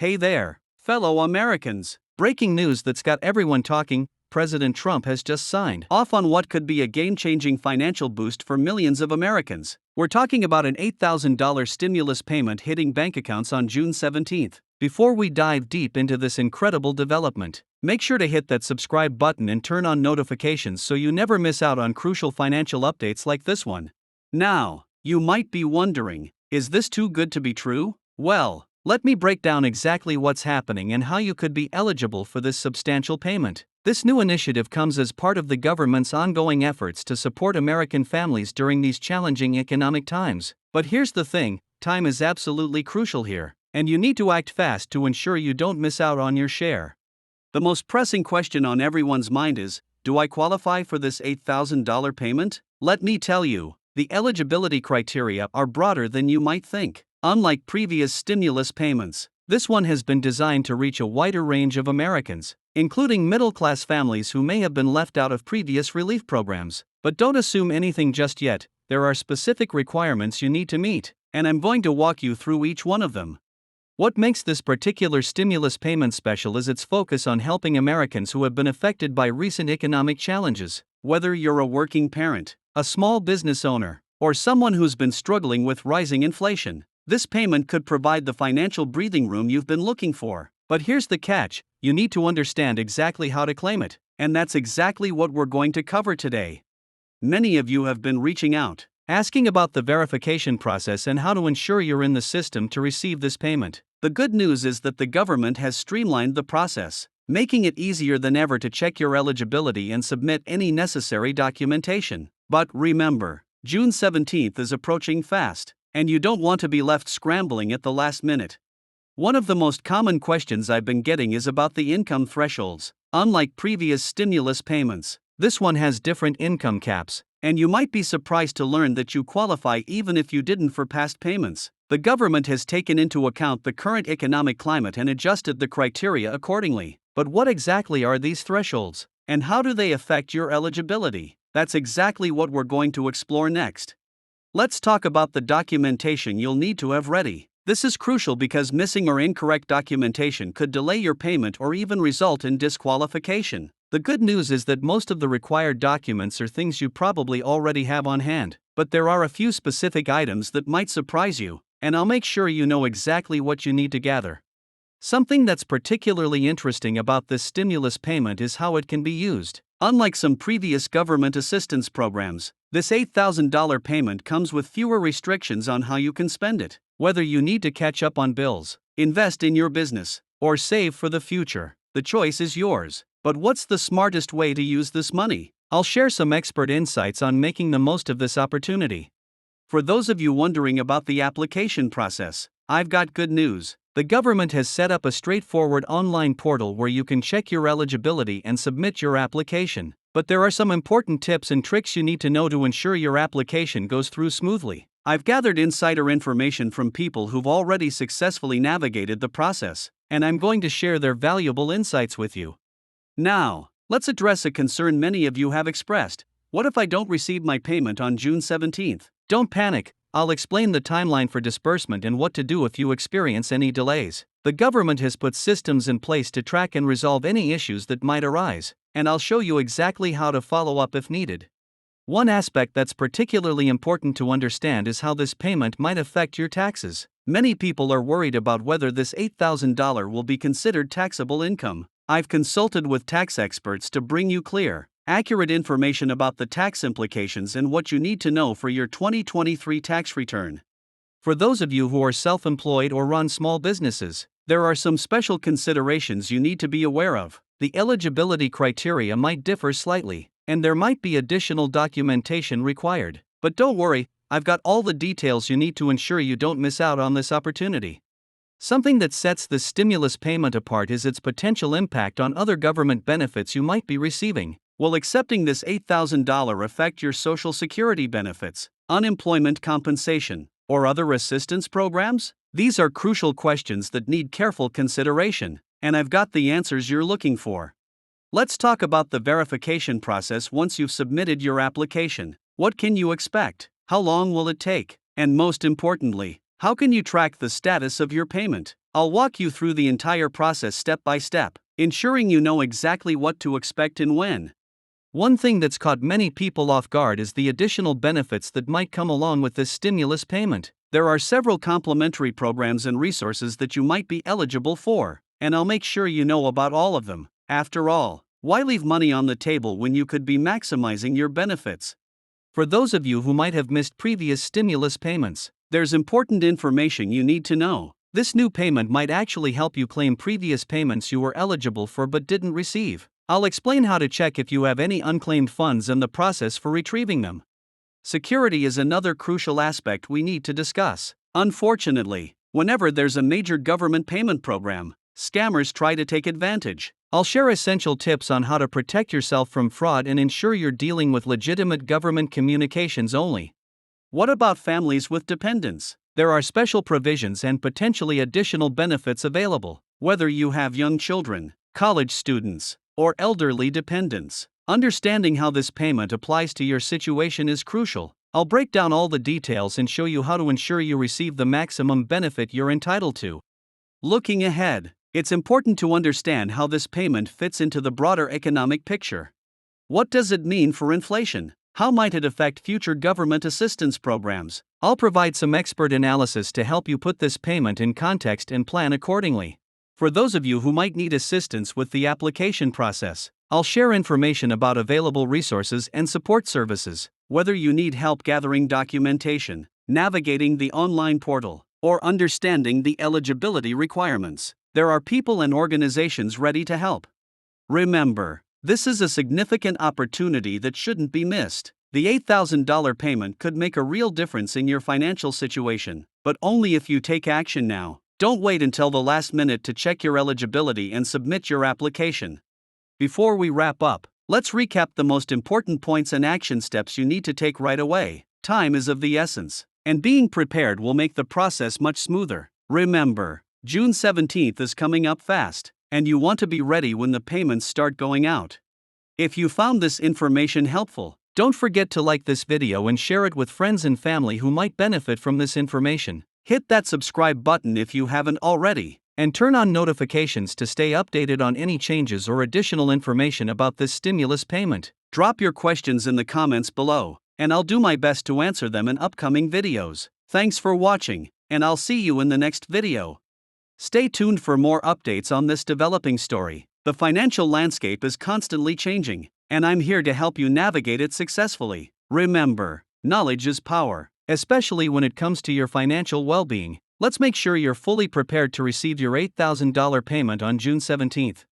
Hey there, fellow Americans. Breaking news that's got everyone talking: President Trump has just signed off on what could be a game-changing financial boost for millions of Americans. We're talking about an $8,000 stimulus payment hitting bank accounts on June 17th. Before we dive deep into this incredible development, make sure to hit that subscribe button and turn on notifications so you never miss out on crucial financial updates like this one. Now, you might be wondering, is this too good to be true? Well, let me break down exactly what's happening and how you could be eligible for this substantial payment. This new initiative comes as part of the government's ongoing efforts to support American families during these challenging economic times. But here's the thing: time is absolutely crucial here, and you need to act fast to ensure you don't miss out on your share. The most pressing question on everyone's mind is, do I qualify for this $8,000 payment? Let me tell you, the eligibility criteria are broader than you might think. Unlike previous stimulus payments, this one has been designed to reach a wider range of Americans, including middle-class families who may have been left out of previous relief programs. But don't assume anything just yet. There are specific requirements you need to meet, and I'm going to walk you through each one of them. What makes this particular stimulus payment special is its focus on helping Americans who have been affected by recent economic challenges. Whether you're a working parent, a small business owner, or someone who's been struggling with rising inflation, this payment could provide the financial breathing room you've been looking for. But here's the catch: you need to understand exactly how to claim it, and that's exactly what we're going to cover today. Many of you have been reaching out, asking about the verification process and how to ensure you're in the system to receive this payment. The good news is that the government has streamlined the process, making it easier than ever to check your eligibility and submit any necessary documentation. But remember, June 17th is approaching fast, and you don't want to be left scrambling at the last minute. One of the most common questions I've been getting is about the income thresholds. Unlike previous stimulus payments, this one has different income caps, and you might be surprised to learn that you qualify even if you didn't for past payments. The government has taken into account the current economic climate and adjusted the criteria accordingly. But what exactly are these thresholds, and how do they affect your eligibility? That's exactly what we're going to explore next. Let's talk about the documentation you'll need to have ready. This is crucial because missing or incorrect documentation could delay your payment or even result in disqualification. The good news is that most of the required documents are things you probably already have on hand, but there are a few specific items that might surprise you, and I'll make sure you know exactly what you need to gather. Something that's particularly interesting about this stimulus payment is how it can be used. Unlike some previous government assistance programs, this $8,000 payment comes with fewer restrictions on how you can spend it. Whether you need to catch up on bills, invest in your business, or save for the future, the choice is yours. But what's the smartest way to use this money? I'll share some expert insights on making the most of this opportunity. For those of you wondering about the application process, I've got good news. The government has set up a straightforward online portal where you can check your eligibility and submit your application. But there are some important tips and tricks you need to know to ensure your application goes through smoothly. I've gathered insider information from people who've already successfully navigated the process, and I'm going to share their valuable insights with you. Now, let's address a concern many of you have expressed. What if I don't receive my payment on June 17th? Don't panic. I'll explain the timeline for disbursement and what to do if you experience any delays. The government has put systems in place to track and resolve any issues that might arise, and I'll show you exactly how to follow up if needed. One aspect that's particularly important to understand is how this payment might affect your taxes. Many people are worried about whether this $8,000 will be considered taxable income. I've consulted with tax experts to bring you clear, accurate information about the tax implications and what you need to know for your 2023 tax return. For those of you who are self-employed or run small businesses, there are some special considerations you need to be aware of. The eligibility criteria might differ slightly, and there might be additional documentation required. But don't worry, I've got all the details you need to ensure you don't miss out on this opportunity. Something that sets the stimulus payment apart is its potential impact on other government benefits you might be receiving. Will accepting this $8,000 affect your Social Security benefits, unemployment compensation, or other assistance programs? These are crucial questions that need careful consideration, and I've got the answers you're looking for. Let's talk about the verification process once you've submitted your application. What can you expect? How long will it take? And most importantly, how can you track the status of your payment? I'll walk you through the entire process step by step, ensuring you know exactly what to expect and when. One thing that's caught many people off guard is the additional benefits that might come along with this stimulus payment. There are several complementary programs and resources that you might be eligible for, and I'll make sure you know about all of them. After all, why leave money on the table when you could be maximizing your benefits? For those of you who might have missed previous stimulus payments, there's important information you need to know. This new payment might actually help you claim previous payments you were eligible for but didn't receive. I'll explain how to check if you have any unclaimed funds and the process for retrieving them. Security is another crucial aspect we need to discuss. Unfortunately, whenever there's a major government payment program, scammers try to take advantage. I'll share essential tips on how to protect yourself from fraud and ensure you're dealing with legitimate government communications only. What about families with dependents? There are special provisions and potentially additional benefits available, whether you have young children, college students, or elderly dependents. Understanding how this payment applies to your situation is crucial. I'll break down all the details and show you how to ensure you receive the maximum benefit you're entitled to. Looking ahead, it's important to understand how this payment fits into the broader economic picture. What does it mean for inflation? How might it affect future government assistance programs? I'll provide some expert analysis to help you put this payment in context and plan accordingly. For those of you who might need assistance with the application process, I'll share information about available resources and support services. Whether you need help gathering documentation, navigating the online portal, or understanding the eligibility requirements, there are people and organizations ready to help. Remember, this is a significant opportunity that shouldn't be missed. The $8,000 payment could make a real difference in your financial situation, but only if you take action now. Don't wait until the last minute to check your eligibility and submit your application. Before we wrap up, let's recap the most important points and action steps you need to take right away. Time is of the essence, and being prepared will make the process much smoother. Remember, June 17th is coming up fast, and you want to be ready when the payments start going out. If you found this information helpful, don't forget to like this video and share it with friends and family who might benefit from this information. Hit that subscribe button if you haven't already, and turn on notifications to stay updated on any changes or additional information about this stimulus payment. Drop your questions in the comments below, and I'll do my best to answer them in upcoming videos. Thanks for watching, and I'll see you in the next video. Stay tuned for more updates on this developing story. The financial landscape is constantly changing, and I'm here to help you navigate it successfully. Remember, knowledge is power, especially when it comes to your financial well-being. Let's make sure you're fully prepared to receive your $8,000 payment on June 17th.